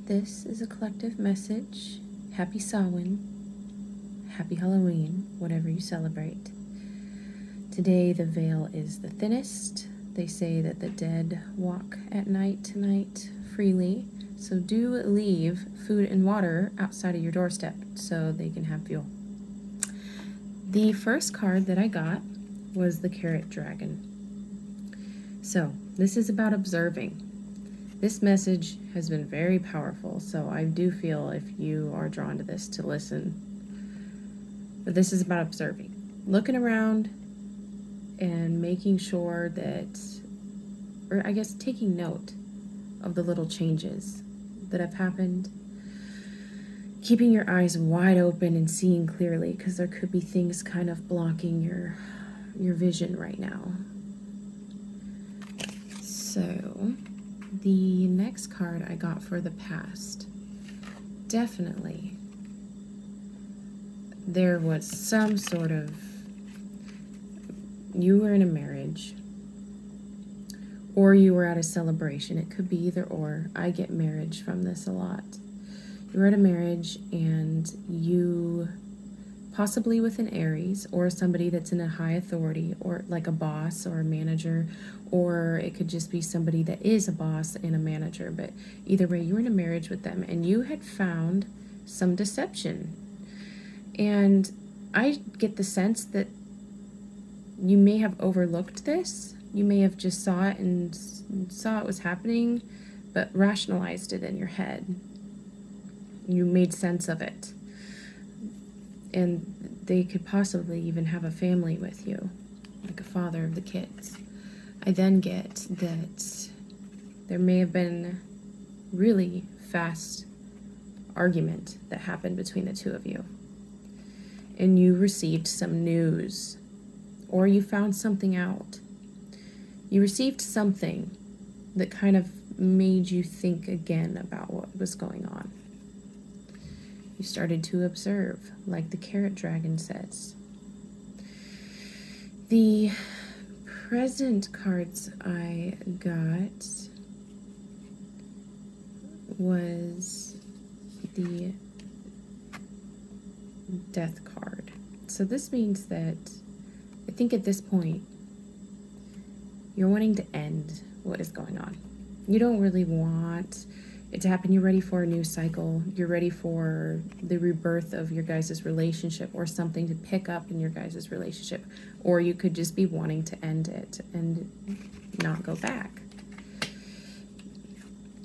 This is a collective message. Happy Samhain, happy Halloween, whatever you celebrate. Today the veil is the thinnest. They say that the dead walk at night tonight freely, so do leave food and water outside of your doorstep so they can have fuel. The first card that I got was the Carrot Dragon. So this is about observing. This message has been very powerful, so I do feel if you are drawn to this to listen. But this is about observing, looking around and making sure that, or I guess taking note of the little changes that have happened. Keeping your eyes wide open and seeing clearly, because there could be things kind of blocking your vision right now. So the next card I got for the past, definitely there was some sort of, you were in a marriage or you were at a celebration. It could be either or. I get marriage from this a lot. You were at a marriage and you, possibly with an Aries or somebody that's in a high authority, or like a boss or a manager, or it could just be somebody that is a boss and a manager, but either way, you were in a marriage with them and you had found some deception. And I get the sense that you may have overlooked this. You may have just saw it and saw it was happening, but rationalized it in your head. You made sense of it. And they could possibly even have a family with you, like a father of the kids. I then get that there may have been really fast argument that happened between the two of you. And you received some news, or you found something out. You received something that kind of made you think again about what was going on. You started to observe, like the Carrot Dragon says. The present cards I got was the Death card. So this means that I think at this point you're wanting to end what is going on. You don't really want it to happen. You're ready for a new cycle. You're ready for the rebirth of your guys' relationship, or something to pick up in your guys' relationship. Or you could just be wanting to end it and not go back.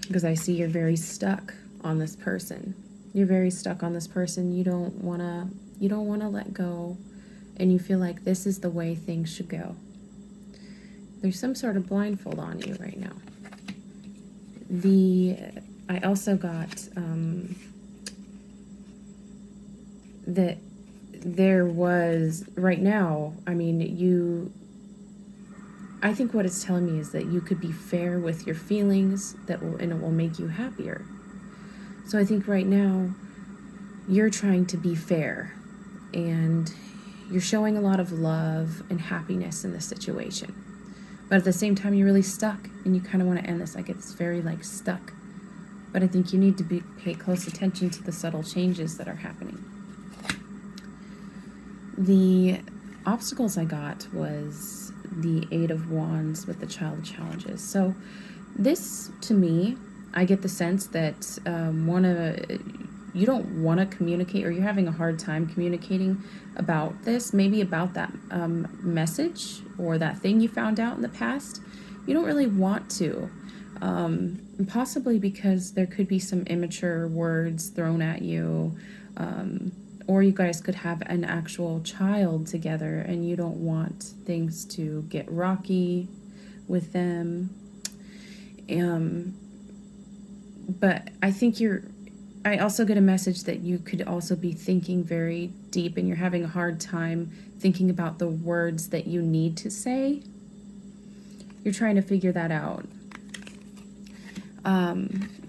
Because I see you're very stuck on this person. You're very stuck on this person. You don't wanna let go, and you feel like this is the way things should go. There's some sort of blindfold on you right now. I also got that there was, right now, I think what it's telling me is that you could be fair with your feelings, and it will make you happier. So I think right now you're trying to be fair, and you're showing a lot of love and happiness in this situation. But at the same time, you're really stuck, and you kind of want to end this. Like, it's very stuck. But I think you need to pay close attention to the subtle changes that are happening. The obstacles I got was the Eight of Wands with the Child Challenges. So this, to me, I get the sense that you don't want to communicate, or you're having a hard time communicating about this, maybe about that message or that thing you found out in the past. You don't really want to. Possibly because there could be some immature words thrown at you, or you guys could have an actual child together and you don't want things to get rocky with them. But I think I also get a message that you could also be thinking very deep, and you're having a hard time thinking about the words that you need to say. You're trying to figure that out.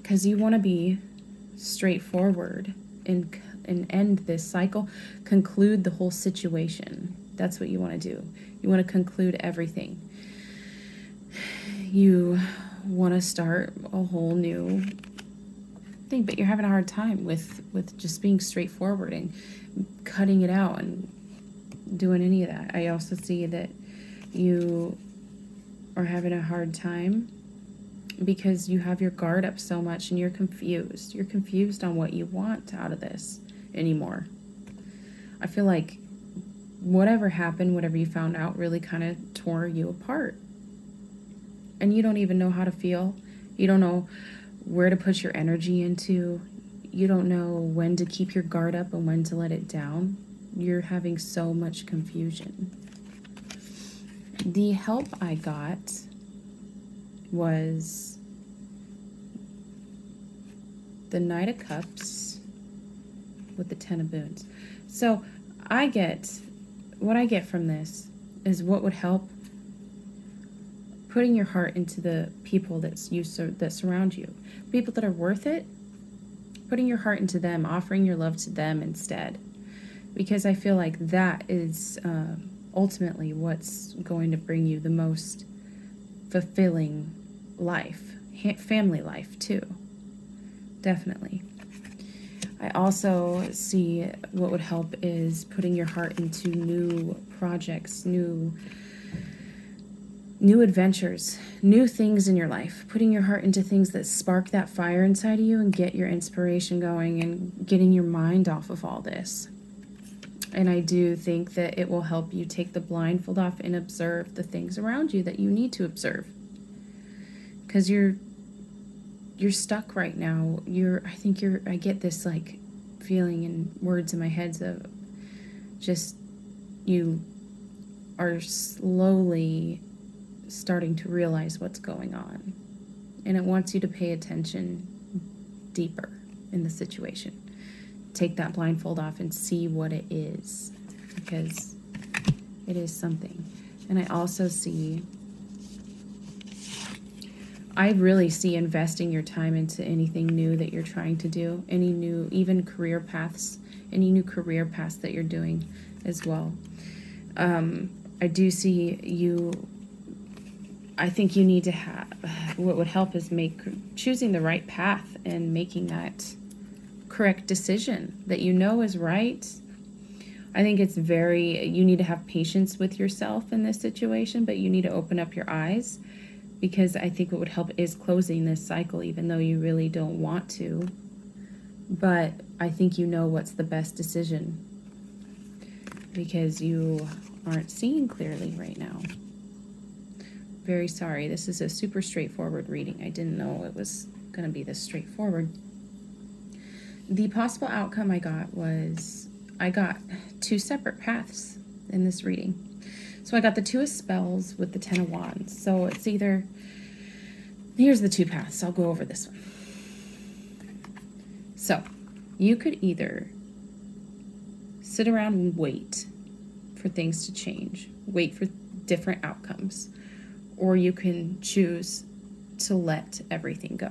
Because you want to be straightforward and end this cycle, conclude the whole situation. That's what you want to do. You want to conclude everything. You want to start a whole new thing, but you're having a hard time with just being straightforward and cutting it out and doing any of that. I also see that you are having a hard time because you have your guard up so much and you're confused. You're confused on what you want out of this anymore. I feel like whatever happened, whatever you found out, really kind of tore you apart. And you don't even know how to feel. You don't know where to put your energy into. You don't know when to keep your guard up and when to let it down. You're having so much confusion. The help I got was the Knight of Cups with the Ten of Boons. So what I get from this is what would help putting your heart into the people that surround you, people that are worth it, putting your heart into them, offering your love to them instead. Because I feel like that is ultimately what's going to bring you the most fulfilling life, family life too, definitely. I also see what would help is putting your heart into new projects, new adventures, new things in your life, putting your heart into things that spark that fire inside of you and get your inspiration going and getting your mind off of all this. And I do think that it will help you take the blindfold off and observe the things around you that you need to observe. Because you're stuck right now. I get this like feeling and words in my head of just you are slowly starting to realize what's going on. And it wants you to pay attention deeper in the situation. Take that blindfold off and see what it is, because it is something. And I really see investing your time into anything new that you're trying to do, any new, even career paths, any new career paths that you're doing as well. I do see you, I think you need to have, what would help is choosing the right path and making that correct decision that you know is right. I think you need to have patience with yourself in this situation, but you need to open up your eyes, because I think what would help is closing this cycle, even though you really don't want to. But I think you know what's the best decision, because you aren't seeing clearly right now. Very sorry. This is a super straightforward reading. I didn't know it was going to be this straightforward. The possible outcome I got two separate paths in this reading. So I got the Two of Spells with the Ten of Wands. So it's either, here's the two paths. I'll go over this one. So you could either sit around and wait for things to change, wait for different outcomes, or you can choose to let everything go.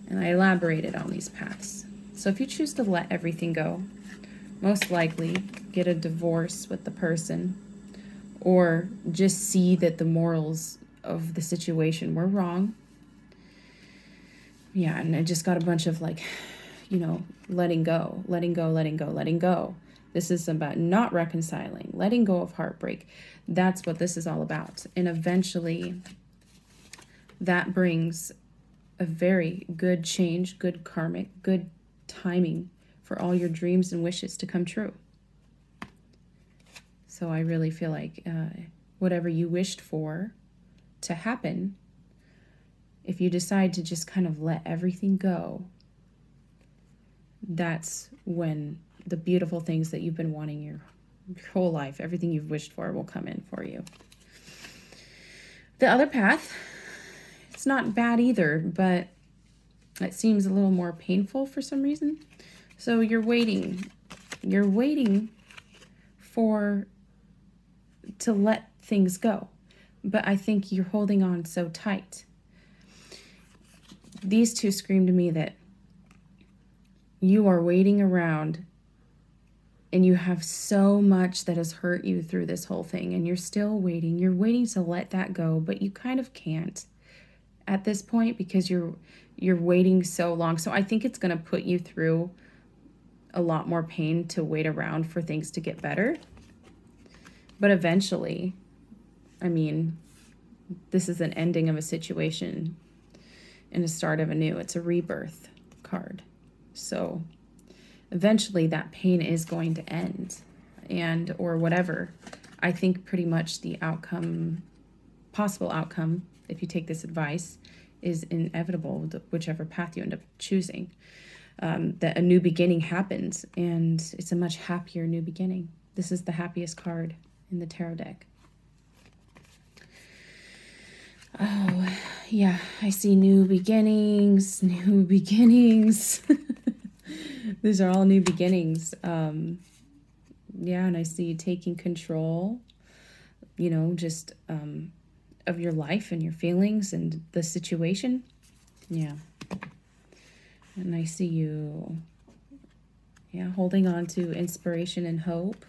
And I elaborated on these paths. So if you choose to let everything go, most likely get a divorce with the person, or just see that the morals of the situation were wrong. Yeah, and I just got a bunch of letting go. This is about not reconciling, letting go of heartbreak. That's what this is all about. And eventually that brings a very good change, good karmic, good timing for all your dreams and wishes to come true. So I really feel like whatever you wished for to happen, if you decide to just kind of let everything go, that's when the beautiful things that you've been wanting your whole life, everything you've wished for, will come in for you. The other path, it's not bad either, but it seems a little more painful for some reason. So you're waiting to let things go, but I think you're holding on so tight. These two scream to me that you are waiting around and you have so much that has hurt you through this whole thing, and you're still waiting. You're waiting to let that go, but you kind of can't at this point, because you're you're waiting so long. So I think it's going to put you through a lot more pain to wait around for things to get better. But eventually, I mean, this is an ending of a situation and a start of a new. It's a rebirth card. So eventually that pain is going to end, and or whatever. I think pretty much the outcome, possible outcome, if you take this advice, is inevitable, whichever path you end up choosing. That a new beginning happens, and it's a much happier new beginning. This is the happiest card in the tarot deck. Oh, yeah, I see new beginnings, new beginnings. These are all new beginnings. Yeah, and I see you taking control, you know, just of your life and your feelings and the situation. Yeah. And I see you, yeah, holding on to inspiration and hope.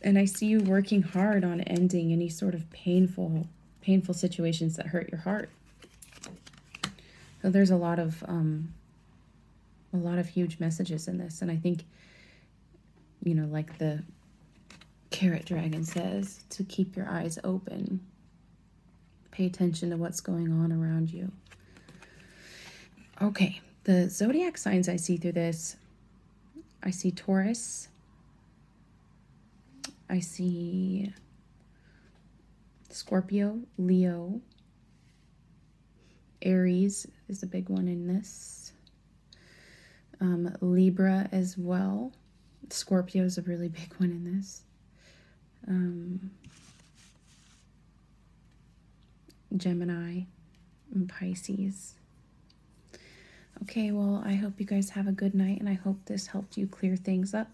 And I see you working hard on ending any sort of painful situations that hurt your heart. So there's a lot of huge messages in this. And I think, you know, like the carrot dragon says, to keep your eyes open. Pay attention to what's going on around you. Okay, the zodiac signs I see through this, I see Taurus. I see Scorpio, Leo. Aries is a big one in this. Libra as well. Scorpio is a really big one in this. Gemini and Pisces. Okay, well, I hope you guys have a good night, and I hope this helped you clear things up.